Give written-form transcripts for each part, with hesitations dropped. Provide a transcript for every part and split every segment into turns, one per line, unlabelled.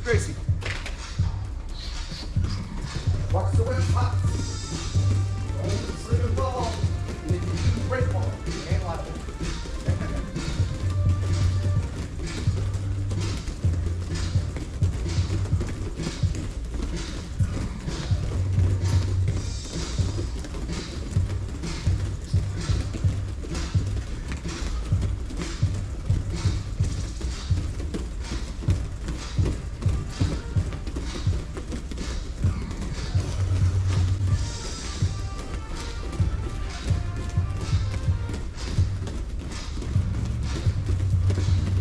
Gracie. Walk the way hot. Don't slip and fall. And if you do break fall, you ain't liable.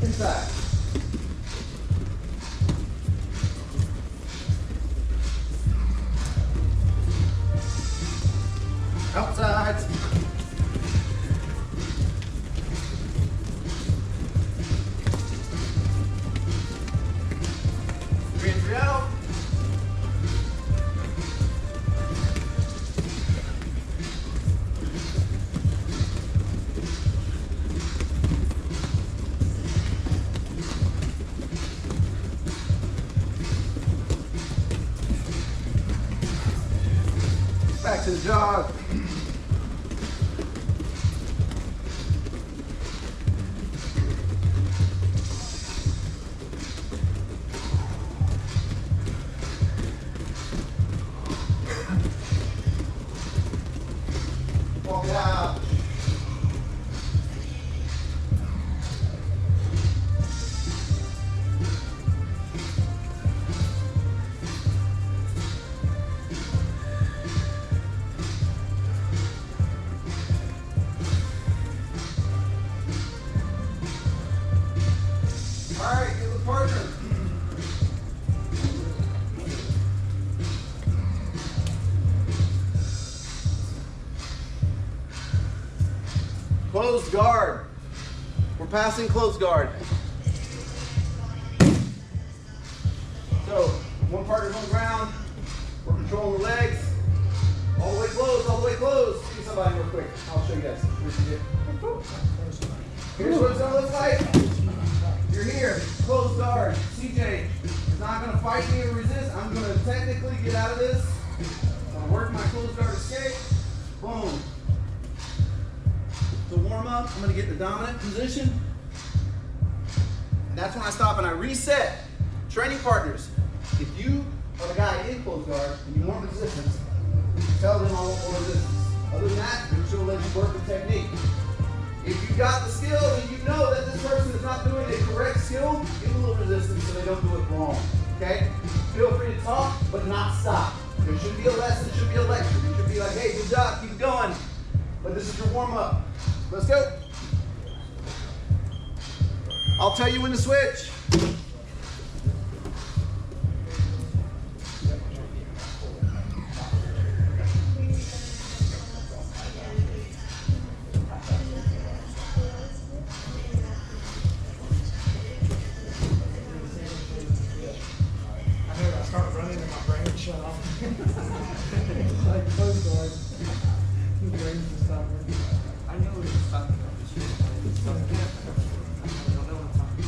Inside. Outside. 3 and 3 out. Back to the jog. Walk it out. All right, get the partner. Closed guard. We're passing closed guard. So, one partner's on the ground. We're controlling the legs. All the way closed, all the way closed. See somebody real quick. I'll show you guys. Here's what it's gonna look like. You're here, closed guard. CJ is not gonna fight me or resist. I'm gonna technically get out of this. I'm gonna work my closed guard escape. Boom. To warm up, I'm gonna get the dominant position. And that's when I stop and I reset. Training partners, if you are the guy in closed guard and you want resistance, tell them I want more resistance. Other than that, I'm just gonna let you work the technique. If you got the skill and you know that this person is not doing a correct skill, give them a little resistance so they don't do it wrong. Okay? Feel free to talk, but not stop. There should be a lesson, it should be a lecture. You should be like, hey, good job, keep going. But this is your warm-up. Let's go. I'll tell you when to switch.
Start running and my brain shut off. It's like close doors. The brain just stop working. I know what you're talking about. I don't know what I'm talking about.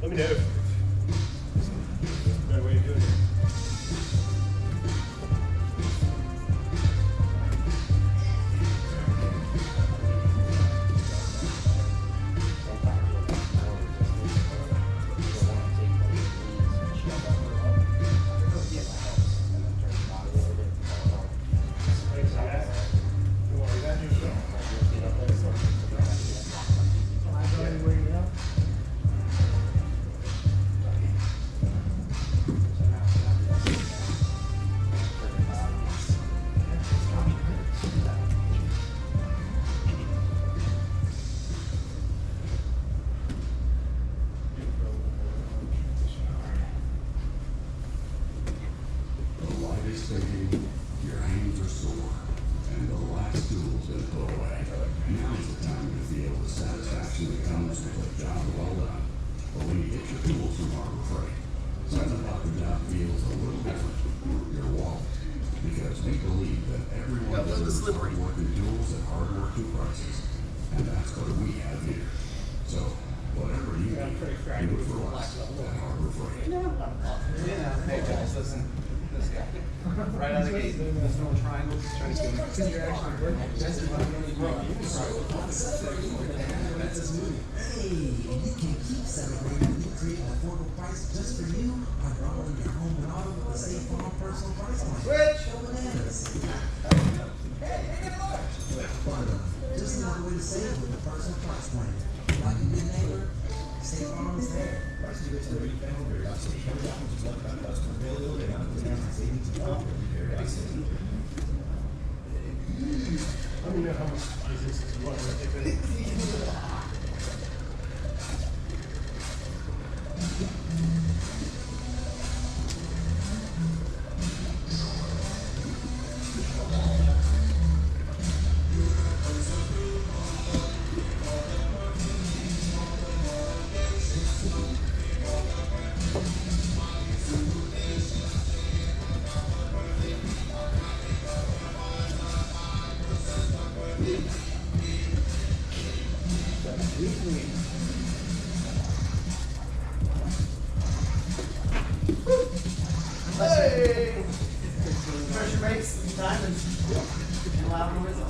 Let me know. Better way of doing it.
Your hands are sore, and the last tool's been put away. Now's the time to feel the satisfaction that comes with a job well done. But when you get your tools from Harbor Freight, something about the job feels a little different. Your wallet, because we
slippery.
Working tools at hard-working prices, and that's what we have here. So, whatever you need, do it for us at Harbor Freight.
Hey guys, listen. This guy. Right out of the gate. There's no triangles. He's trying to get me.
Because you're actually working. That's what I'm going to grow.
Hey, and you can keep celebrating when you create an affordable price just for you by borrowing your home and auto with the State Farm Personal Price Plan.
Switch!
Go bananas. Just another way to save with the Personal Price Plan. Like a good neighbor, State Farm is there.
I don't know how much this is worth.
Hey! Pressure brakes, diamonds. And loud noises.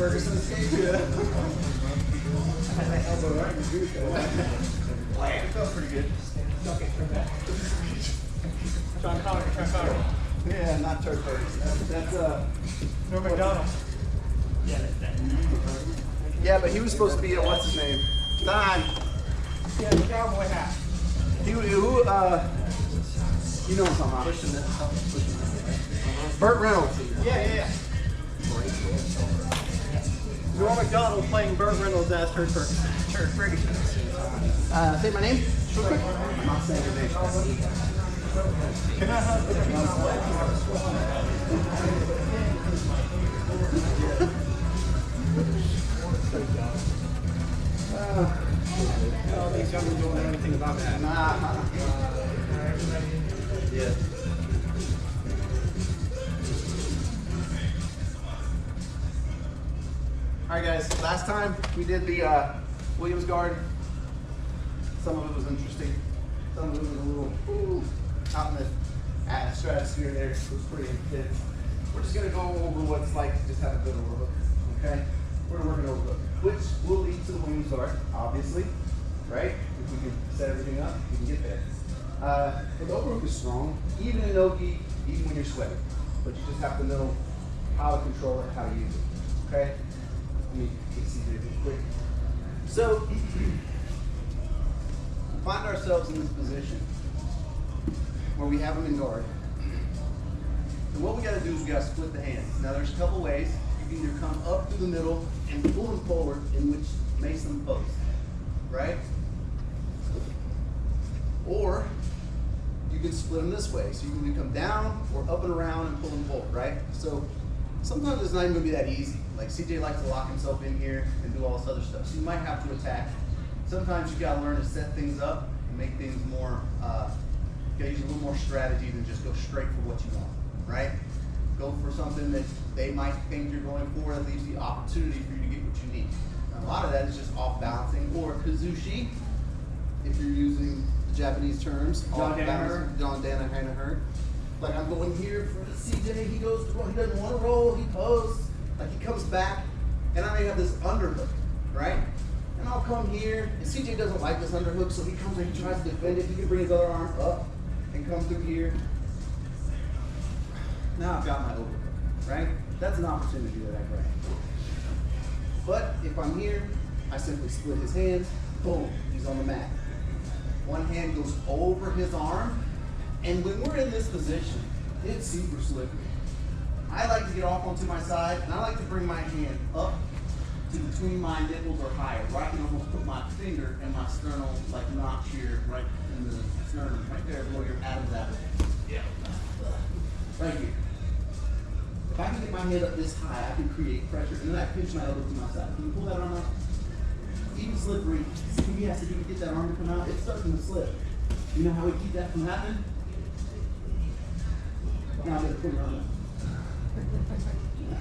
Ferguson escape. Yeah. It felt pretty good.
Okay, turn back. Sean Connery.
Yeah, not Turk Ferguson. That's
Norm McDonald.
Yeah, but he was supposed to be at what's his name? Don.
Yeah, the cowboy hat.
You know what I'm talking about. Burt Reynolds.
Yeah. Norm McDonald playing Burt Reynolds as Turd Ferguson.
Say my name real quick. I'm not saying your name.
Can I have the these youngins don't know anything about that.
Nah. Yeah. Alright guys, last time we did the Williams guard. Some of it was interesting. Some of it was a little out in the stratosphere there. It was pretty intense. We're just gonna go over what it's like to just have a good overhook. Okay? We're gonna work an overhook, which will lead to the Williams guard, obviously. Right? If we can set everything up, we can get there. But the overhook is strong, even in no-gi, even when you're sweating. But you just have to know how to control it, how to use it. Okay? Let me get seated real quick. So, find ourselves in this position where we have them in guard. And what we got to do is we got to split the hands. Now, there's a couple ways. You can either come up through the middle and pull them forward, in which makes them post, right? Or you can split them this way. So you can come down or up and around and pull them forward, right? So sometimes it's not even going to be that easy. Like CJ likes to lock himself in here and do all this other stuff. So you might have to attack. Sometimes you got to learn to set things up and make things more You gotta use a little more strategy than just go straight for what you want, right? Go for something that they might think you're going for that leaves the opportunity for you to get what you need. Now, a lot of that is just off balancing or kazushi, if you're using the Japanese terms.
John Danaher.
John Danaher. Like I'm going here for the CJ, he goes to roll, he doesn't want to roll, he posts, like he comes back, and I may have this underhook, right? And I'll come here, and CJ doesn't like this underhook, so he comes and he tries to defend it. He can bring his other arm up and come through here. Now I've got my overhook, right? That's an opportunity that I grab. But if I'm here, I simply split his hands, boom, he's on the mat. One hand goes over his arm, and when we're in this position, it's super slippery. I like to get off onto my side, and I like to bring my hand up to between my nipples or higher, where I can almost put my finger in my sternal, like notch here, right in the sternum, right there below your Adam's apple. Yeah. Right here. If I can get my head up this high, I can create pressure, and then I pinch my elbow to my side. Can you pull that arm out? Even slippery, see what he has to do to get that arm to come out? It's starting to slip. You know how we keep that from happening? Now I'm going to put it on.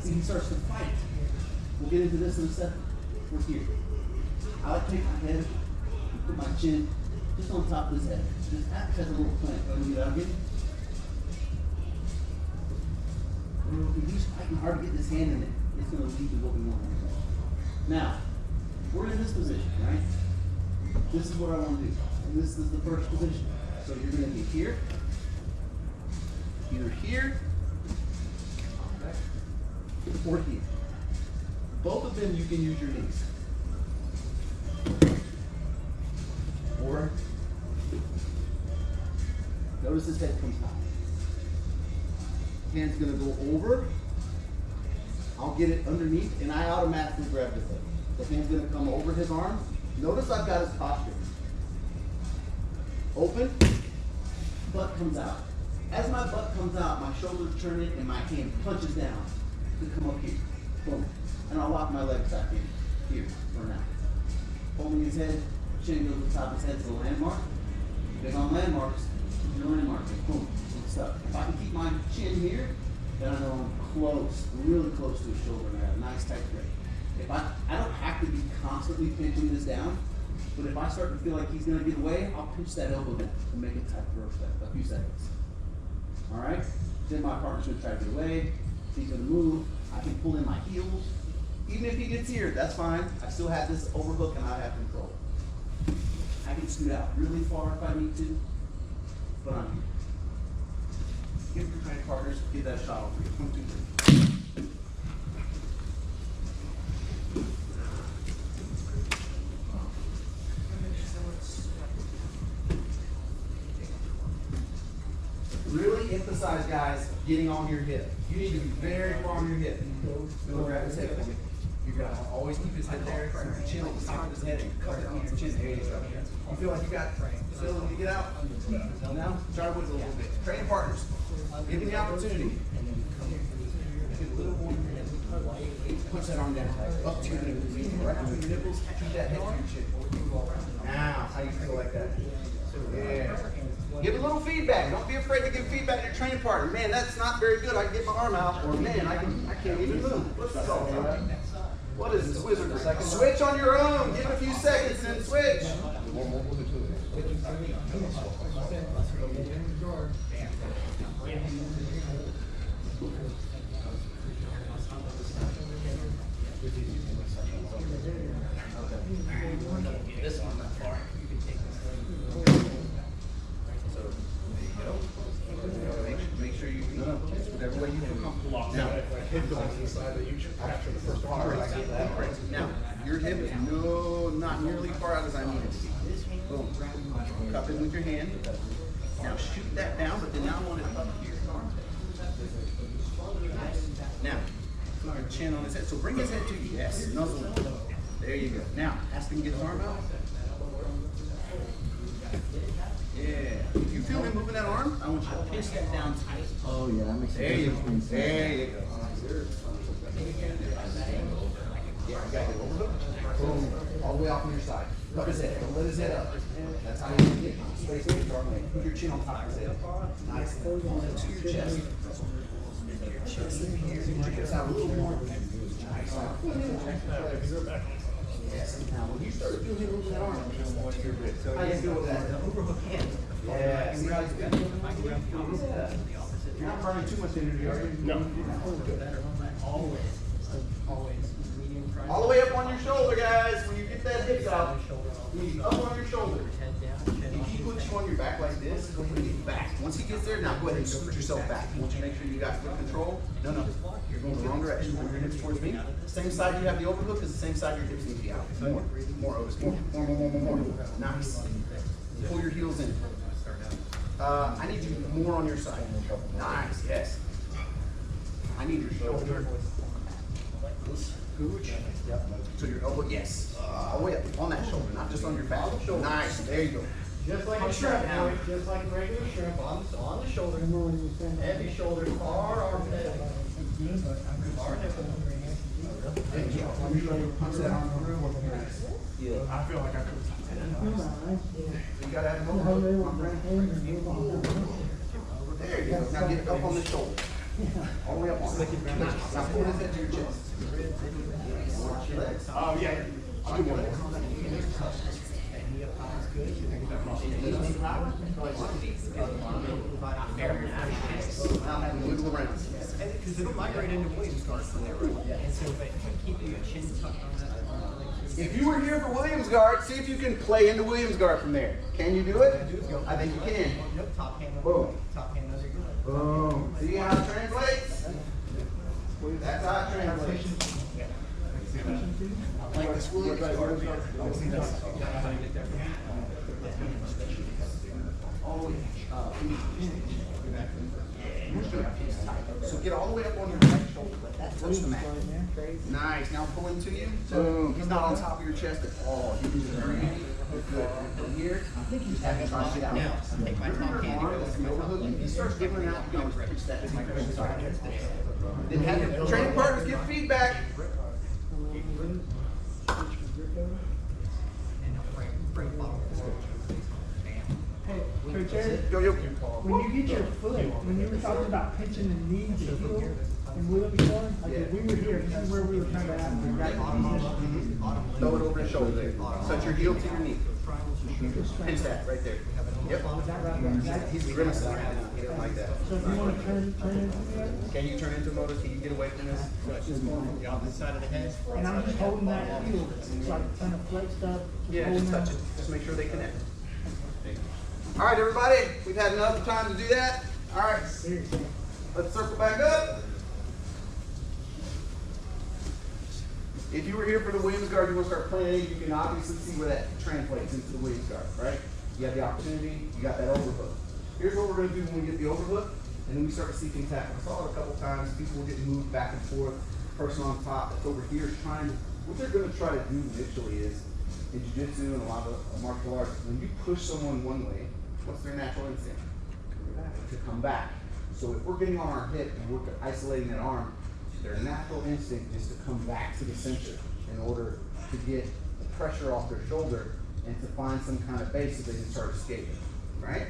See, he starts to fight. We'll get into this in a second. We're here. I like to take my head and put my chin just on top of his head. Just act as a little plant. Let me get out again. He's fighting hard to get this hand in it. It's going to lead to what we want. Now, we're in this position, right? This is what I want to do. And this is the first position. So you're going to be here, either here, or here. Both of them you can use your knees. Or, notice his head comes out. Hand's gonna go over. I'll get it underneath, and I automatically grab the head. The hand's gonna come over his arm. Notice I've got his posture. Open, butt comes out. As my butt comes out, my shoulders turn in, and my hand punches down to come up here. Boom. And I'll lock my legs back in here for now. Holding his head, chin goes to the top of his head to the landmark. Big on landmarks, your landmark. Boom. So if I can keep my chin here, then I know I'm close, really close to his shoulder, and I have a nice tight grip. If I don't have to be constantly pinching this down, but if I start to feel like he's gonna get away, I'll pinch that elbow down to make it tight for a few seconds. All right? Then my partner's gonna try to get away. He's gonna move. I can pull in my heels. Even if he gets here, that's fine. I still have this overhook and I have control. I can scoot out really far if I need to, but I'm here. Give your training partners, give that a shot over here. 1, 2, 3. Really emphasize, guys, getting on your hip. You need to be very far on your hip. Go grab his head for me. You're gonna always keep his head there, chin at the top of his head, and cup it on your chin. There you go. You feel like you got facility to get out? Now, try with it a little bit. Training partners, give me the opportunity. Get a little more. Push that arm down, up to your nipples, right between your nipples. Keep that head to your chin. Now, how you feel like that? Yeah. Give a little feedback. Don't be afraid to give feedback to your training partner. Man, that's not very good. I can get my arm out. Or man, I can't even move. What's this all about? What is this wizard? Switch on your own. Give it a few seconds and then switch. This one not far. You can take this. So there you go. Make sure you whatever way you feel comfortable. Now, hip goes to the side that you capture the first part. Now, your hip is not nearly far out as I need it to be. Boom. Cup it with your hand. Now shoot that down, but then now I want it up here. Now, put your chin on his head. So bring his head to you. Yes. Nuzzle. There you go. Now, ask him to get his arm out. Yeah. If you feel him moving that arm, I want you to pinch that down tight.
Oh yeah, that makes sense.
There you go. There you go. Yeah, you gotta get over. Boom. All the way off on your side. Cup his head. Don't let his head up. That's how you get it. face the arm way. Put your chin on top of his head. Nice. Pull it to your chest. Your chest in here. Put your hips out a little more. Nice. Yes. Now, when you start doing it over that arm, how do you feel with that? The overhook hand. Yeah. See how he's been? You're not burning too much energy, are you? No.
Always.
All the way up on your shoulder, guys. When you get that hip out, you need up on your shoulder. If he puts you on your back like this, go put your back. Once he gets there, now go ahead and scoot yourself back. I want you to make sure you got foot control. No, no. You're going the wrong direction. Bring your hips towards me. Same side you have the overhook is the same side your hips need to be out. More, Otis. More. Nice. Pull your heels in. I need you more on your side. Nice, yes. I need your shoulder. Gooch. Yep. So your elbow, yes. All the way up on that shoulder, not just on your back. Nice. There you go.
Just like a shrimp, boy. Just like a regular shrimp on the shoulder. Heavy shoulders, far arm head. Far nipple.
Yeah.
I feel like I could.
You gotta have a little. There you go. Now get up on the shoulder. All the way up on it. Now pull this head to your chest.
Oh, yeah. I'll do one more.
Now have him wiggle around.
Because it'll migrate into Williams guard from there, right? And so if I keep your chin tucked on that.
If you were here for Williams guard, see if you can play into Williams guard from there. Can you do it? I think you can.
Yep, top hand under.
Boom.
Top hand under.
Boom. See how it translates? That's how it translates.
Like this Williams guard.
So get all the way up on your right shoulder. Let that touch the mat. Nice. Now pull into you. Boom. He's not on top of your chest at all. He's very good. From here, I think he's having to get out.
Now, take my top hand.
If he starts giving out, you can push that. Then have your training partners give feedback.
Hey, Coach Eric,
Yo, yo.
when you get your foot, when you were talking about pinching the knees and heel and Williams guard, like if we were here, this is where we were trying to have the right position.
Throw it over his shoulder there. Touch your heel to your knee. Pinch that right there. Yep.
Is that right?
He's grimacing right now. He doesn't like that.
So if you want to turn into that,
Can you turn into a motor? Can you get away from this?
The opposite side of the head.
and I'm just holding that heel, it's like trying to flex up.
Yeah,
holding
just touch
that.
it. Just make sure they connect. All right, everybody. We've had enough time to do that. All right.
Seriously.
Let's circle back up. If you were here for the Williams guard, you want to start playing, you can obviously see where that translates into the Williams guard, right? You have the opportunity, you got that overhook. Here's what we're going to do when we get the overhook, and then we start to see things happen. I saw it a couple times. People were getting moved back and forth. Person on top that's over here is trying to, what they're going to try to do initially is, in jiu-jitsu and a lot of martial arts, when you push someone one way, what's their natural instinct? To come back. So if we're getting on our hip and we're isolating that arm, their natural instinct is to come back to the center in order to get the pressure off their shoulder and to find some kind of base so they can start escaping, right?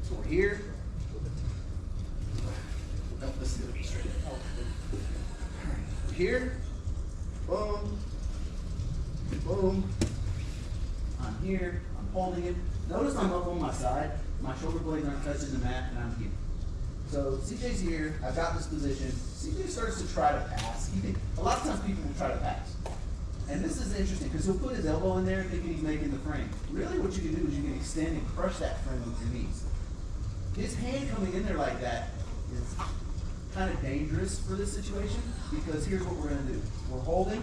So we're here. We're here. Boom. Boom. I'm here. I'm holding it. Notice I'm up on my side. My shoulder blades aren't touching the mat, and I'm here. So CJ's here. I've got this position. CJ starts to try to pass. A lot of times people will try to pass. And this is interesting because he'll put his elbow in there thinking he's making the frame. Really what you can do is you can extend and crush that frame with your knees. His hand coming in there like that is kind of dangerous for this situation because here's what we're going to do. We're holding.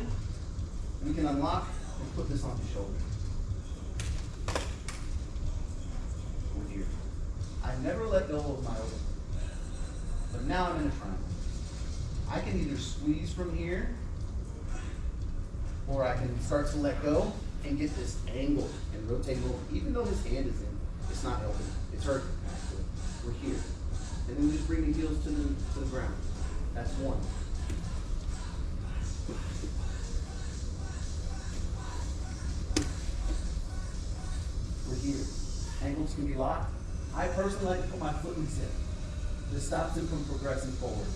We can unlock and put this on his shoulder. We're here. I've never let go of my elbow. But now I'm in a triangle. I can either squeeze from here, or I can start to let go and get this angle and rotate over. Even though his hand is in, it's not helping. It's hurting, actually. We're here. And then we just bring the heels to the ground. That's one. ankles can be locked. I personally like to put my foot in his hip. This stops him from progressing forward.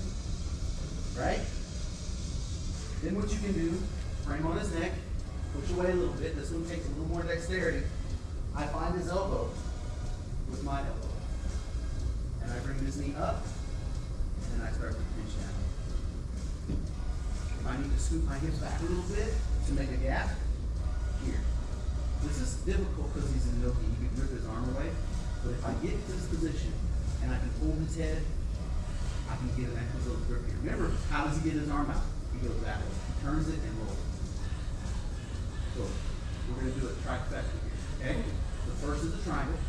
Right? Then what you can do, frame on his neck, push away a little bit. This one takes a little more dexterity. I find his elbow with my elbow. And I bring his knee up, and then I start to reach down. If I need to scoop my hips back a little bit to make a gap, here. This is difficult because he's in Noki. He can grip his arm away. But if I get to this position and I can hold his head, I can get an extra little grip here. Remember, how does he get his arm out? He goes that way. He turns it and rolls it. So we're going to do a trifecta here. Okay? The first is a triangle.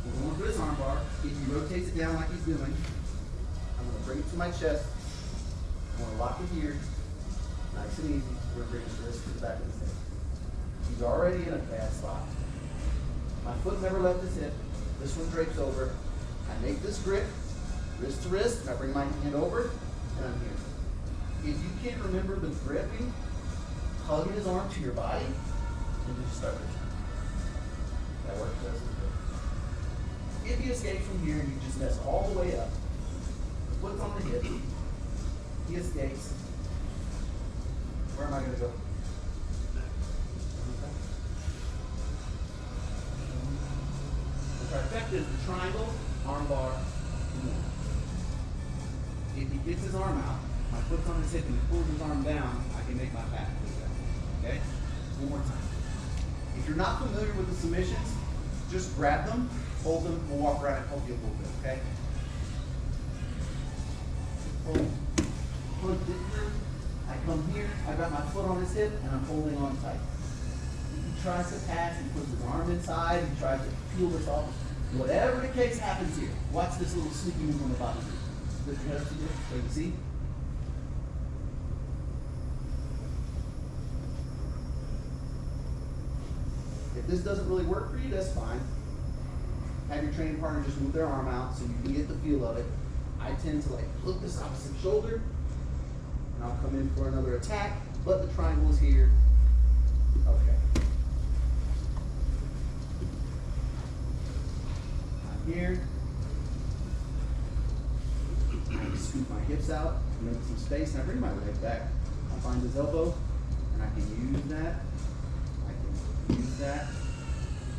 We're going to put his arm bar. If he rotates it down like he's doing, I'm going to bring it to my chest. I'm going to lock it here. Nice and easy. We're going to bring his wrist to the back of his head. He's already in a bad spot. My foot never left his hip. This one drapes over. I make this grip, wrist to wrist, and I bring my hand over, and I'm here. If you can't remember the gripping, hugging his arm to your body, and just start reaching. That works just as good. If you escape from here and you just mess all the way up, the foot's on the hip, he escapes. Where am I going to go? The trifecta is the triangle, arm bar, and one. If he gets his arm out, my foot's on his hip and he pulls his arm down, I can make my back move down. Okay? One more time. If you're not familiar with the submissions, just grab them, hold them, we'll walk around and help you a little bit, okay? Pull it through. I come here, I got my foot on his hip, and I'm holding on tight. He tries to pass, he puts his arm inside, he tries to peel this off. Whatever the case happens here, watch this little sneaky move on the bottom. Lift your head up to you, so you can see. If this doesn't really work for you, that's fine. Have your training partner just move their arm out so you can get the feel of it. I tend to like flip this opposite shoulder, and I'll come in for another attack, but the triangle is here. Okay. I'm here. I can scoop my hips out, make some space, and I bring my leg back. I find his elbow, and I can use that. I can use that.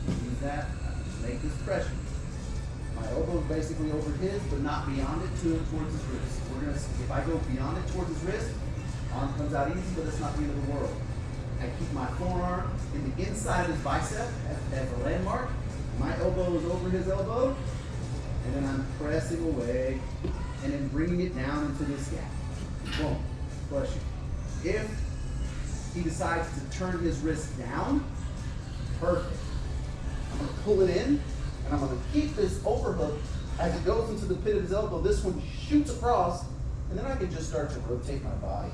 Use that. I can just make this pressure. My elbow is basically over his, but not beyond it, to and towards his wrist. We're gonna. If I go beyond it towards his wrist, arm comes out easy, but it's not the end of the world. I keep my forearm in the inside of his bicep as a landmark. My elbow is over his elbow, and then I'm pressing away, and then bringing it down into this gap. Boom. Bless you. If he decides to turn his wrist down, perfect. I'm going to pull it in, and I'm going to keep this overhook as it goes into the pit of his elbow. This one shoots across, and then I can just start to rotate my body.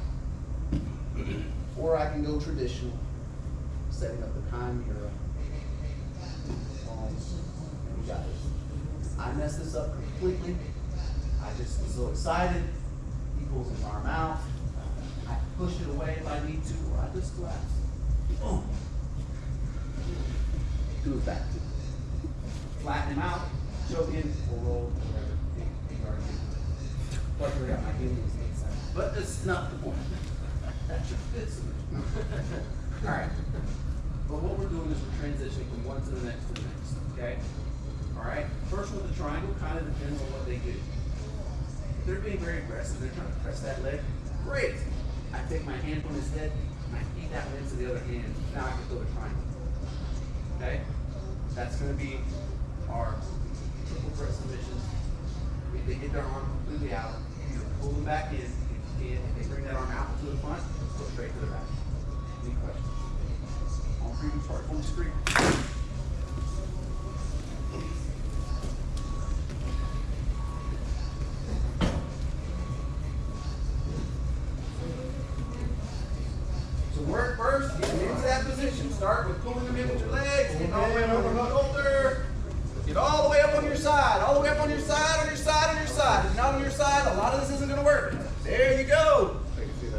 Or I can go traditional, setting up the chimera. And we got this. I messed this up completely. I just was so excited. He pulls his arm out. I push it away if I need to, or I just collapse. Boom. Do his back. Flatten him out, choke in, or roll, whatever. You already did. Plus, we got my heels inside. But that's not the point. That's your fit solution. All right. But what we're doing is we're transitioning from one to the next to the next. Okay? All right? First with the triangle kind of depends on what they do. If they're being very aggressive, they're trying to press that leg. Great. I take my hand from his head and I feed that one into the other hand. Now I can throw a triangle. Okay? That's going to be our triple press submission. If they get their arm completely out, you pull them back in. If they bring that arm out to the front, go straight to the back. Any questions? On previous part, full screen. So work first, get into that position. Start with pulling them in with your legs, getting all the way over the shoulder. Get all the way up on your side, all the way up on your side, on your side, on your side. If not on your side, a lot of this isn't going to work. There you go.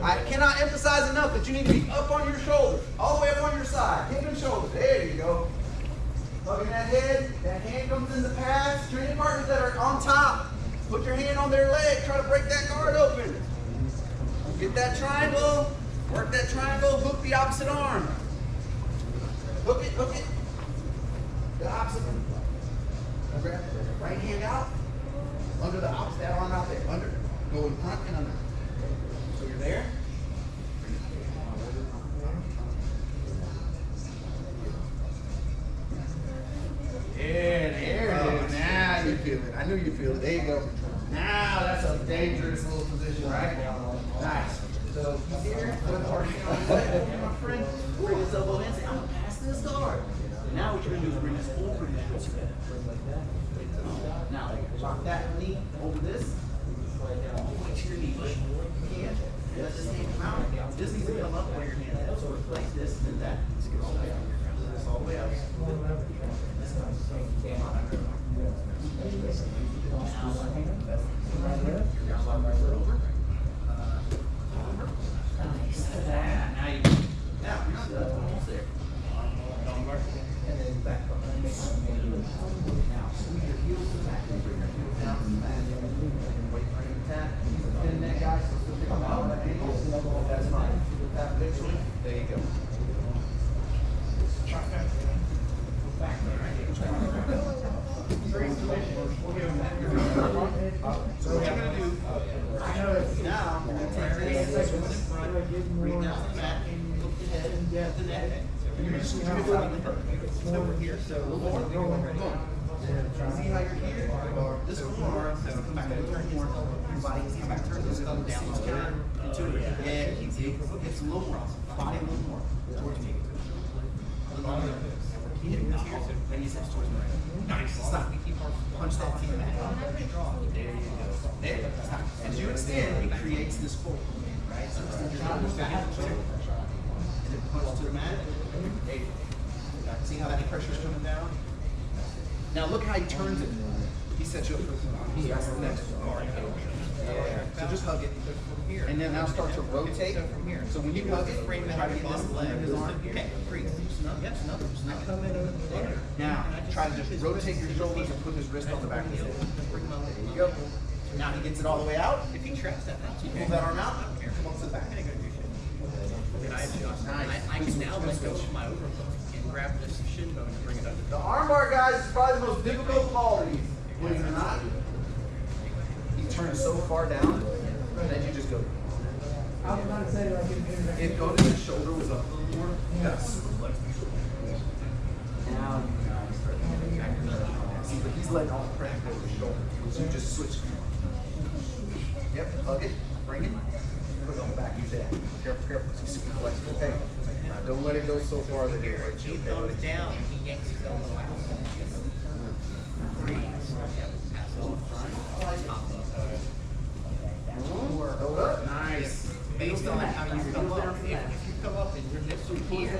I cannot emphasize enough that you need to be up on your shoulder, all the way up on your side, hip and shoulder. There you go. Hugging that head, that hand. hand comes in the pass, training partners that are on top, put your hand on their leg, try to break that guard open. Get that triangle, work that triangle, hook the opposite arm. Hook it, hook it. The opposite. Grab the right hand out, under the opposite, that arm out there, under. Go in front and under. So you're there. There it is. Now you feel it. I knew you feel it. There you go. Now that's a dangerous little position, right? Nice. So he's here, put the hard hand on his leg. My friend, bring his elbow in, say, I'm gonna pass this guard. Now what you're gonna do is bring this over this. Now lock that knee over this. Point to your knee. You can't. Let this hand come out. This needs to come up where your hand is. So replace this and that. All the way up. This all the way up. Now you're not almost there. And then back up. Now squeeze your heels to the back and bring your heels down to the mat. Wait for him to tap. Pin that guy, so still pick him out at angle. That's fine. Tap eventually. There you go. Back there, right? So what you're going to do, now, you're going to take this in front, bring down to the mat, look the head, the neck. And you're just going to do it over here, so a little more. See how you're here? This forearm has to come back a little more. Your body has to come back, turn this up, down, turn into it. Yeah, keep it. It's a little more. Body a little more. Towards me. Keep hitting this here, then you step towards me. Nice. Stop. Punch that to your mat. There you go. There. Stop. As you extend, it creates this fold. Right? So extend your shoulders back. And then punch to the mat. There you go. See how that pressure is coming down? Now look how he turns it. He sets you up for that's the next part. Yeah. So just hug it. And then now start to rotate. So when you hug it, try to get this leg in his arm. Okay, freeze. Yep, now try to just rotate your shoulders and put his wrist on the back of his head. There you go. Now he gets it all the way out. If he traps that, pull that arm out. Come up to the back.
I can now let go of my overhook and grab this shin bone and bring it under.
The armbar, guys, is probably the most difficult quality. Believe it or not. You turn it so far down, then you just go.
I was about to say like
If go to the shoulder was up a little more, yes. Now see, but he's letting all the pressure go to the shoulder. So you just switch. Yep, hug it, bring it, put it on the back. Use that. Careful, careful. See, super flexible. Okay. Now don't let it go so far that it hurts you.
He throws it down and he yanks his elbow out. Freeze. Pass it off. Top up.
Hold up. Nice.
Based on how you come up, if you come up and your hips are here,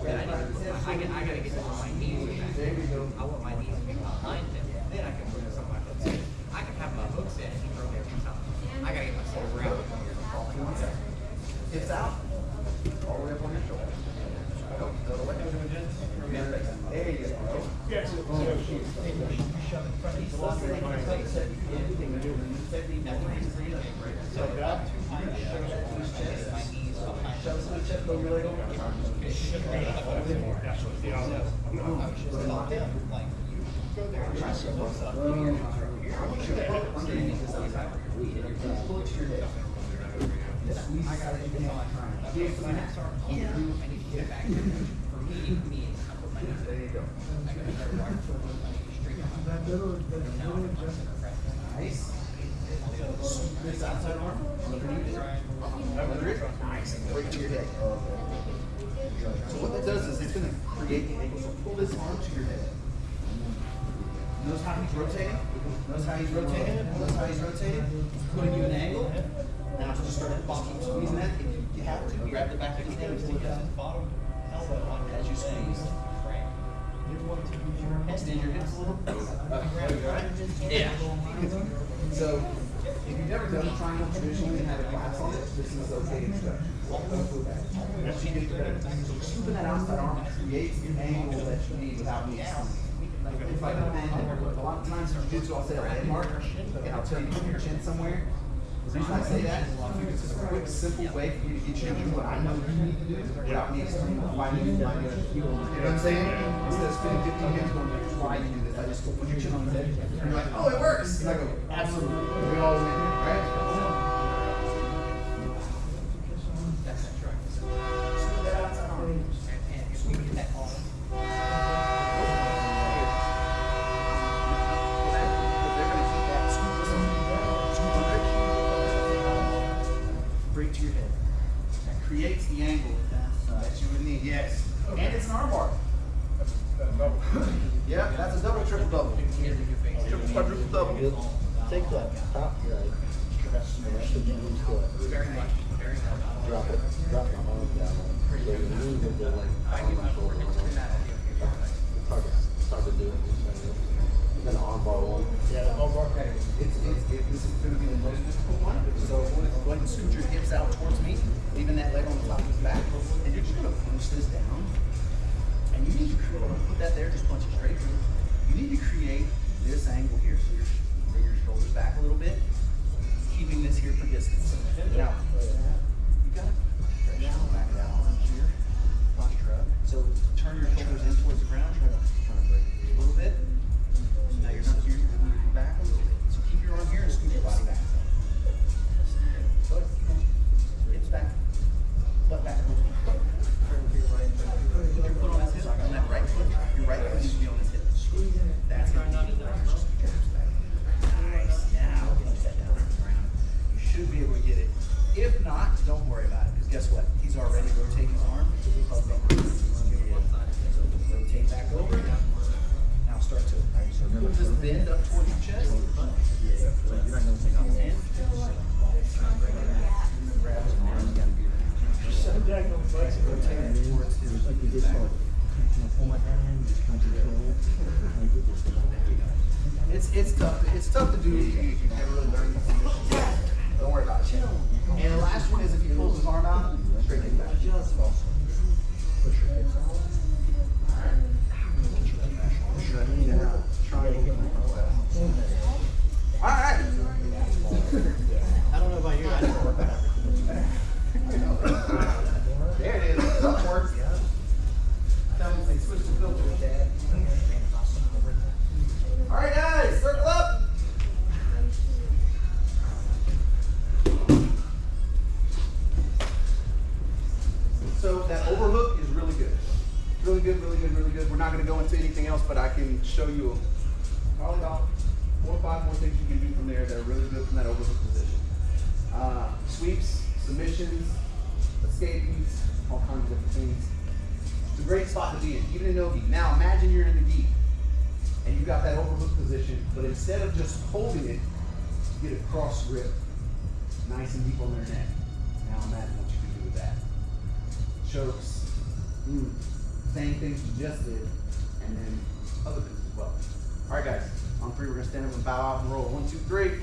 then I gotta get to my knees back.
There you go.
I want my knees to be behind him. Then I can put this on my hooks. I can have my hooks in and he broke every time. I gotta get myself around here.
Hips out. All the way up on your shoulder. Go the other way. There you go.
yes.
There you go.
That little just
Nice. This outside arm. Under it. Nice. Right to your head. So what that does is it's going to create the angle. So pull this arm to your head. Notice how he's rotating? Notice how he's rotating? Notice how he's rotating? Putting you an angle. Now just start keep squeezing that. If you have to, grab the back of his head and stick out his bottom elbow on as you squeeze. Extend your hips a little.
Yeah.
So, if you've never done a triangle traditionally and had a class on it, this is okay introduction. Once you get ready, so scooping that outside arm creates the angle that you need without me. Like if I come in, a lot of times in jiu-jitsu I'll say a landmark, and I'll tell you to put your chin somewhere. The reason I say that is it's just a quick, simple way for you to get you to do what I know you need to do without me explaining why you need to do. You know what I'm saying? Instead of spending 15 minutes going, here's why you do this, I just go put your chin on the head, and you're like, oh, it works! And I go, absolutely, we all win, right?
That's right.
Screw that outside arm.
And if we get that arm,
Bring to your head. That creates the angle that you would need. Yes. And it's an arm bar. Yeah, that's a double, triple, double. Triple, quadruple, double.
Take that top right.
very much.
Drop it. Drop my arm down. So you move it to like
I give my four hits to that.
it's hard to do it. Then the arm bar one.
Yeah, the arm bar. This is going to be the most difficult one. So go ahead and scoot your hips out towards me, leaving that leg on the top of his back. And you're just going to punch this down. And you need to create, put that there, just punch it straight through. You need to create this angle here. So you're bring your shoulders back a little bit, keeping this here for distance. Now, you got to stretch the back of that arm here. Posture up. So turn your shoulders in towards the ground. Try to break it a little bit. So now you're not here, you're moving back a little bit. So keep your arm here and scoot your body back. Go ahead, keep going. Hips back. Butt back. Put your foot on his hip, on that right foot. Your right foot needs to be on his hip. That's it. Just keep your hips back. Nice. Now, punch that down on the ground. You should be able to get it. If not, don't worry about it, because guess what? He's already rotating his arm. So rotate back over. Now start to just bend up towards your chest. It's tough to do if you never really learn these things. Don't worry about it. And the last one is if he pulls his arm out, straight kick back. Push your hips out. All right.
I don't know about you, I didn't work on
There it is. That works. Tell him they switch the filter with that. All right, guys, circle up. So that overhook is really good. Really good, really good, really good. We're not going to go into anything else, but I can show you probably about 4 or 5 more things you can do from there that are really good from that overhook position. Sweeps, submissions, escapings, all kinds of different things. It's a great spot to be in, even in no-gi. Now imagine you're in the gi and you've got that overhook position, but instead of just holding it, you get a cross grip, nice and deep on their neck. Now imagine what you can do with that. Chokes, same things you just did, and then other things as well. All right, guys, on 3, we're gonna stand up and bow out and roll. 1, 2, 3.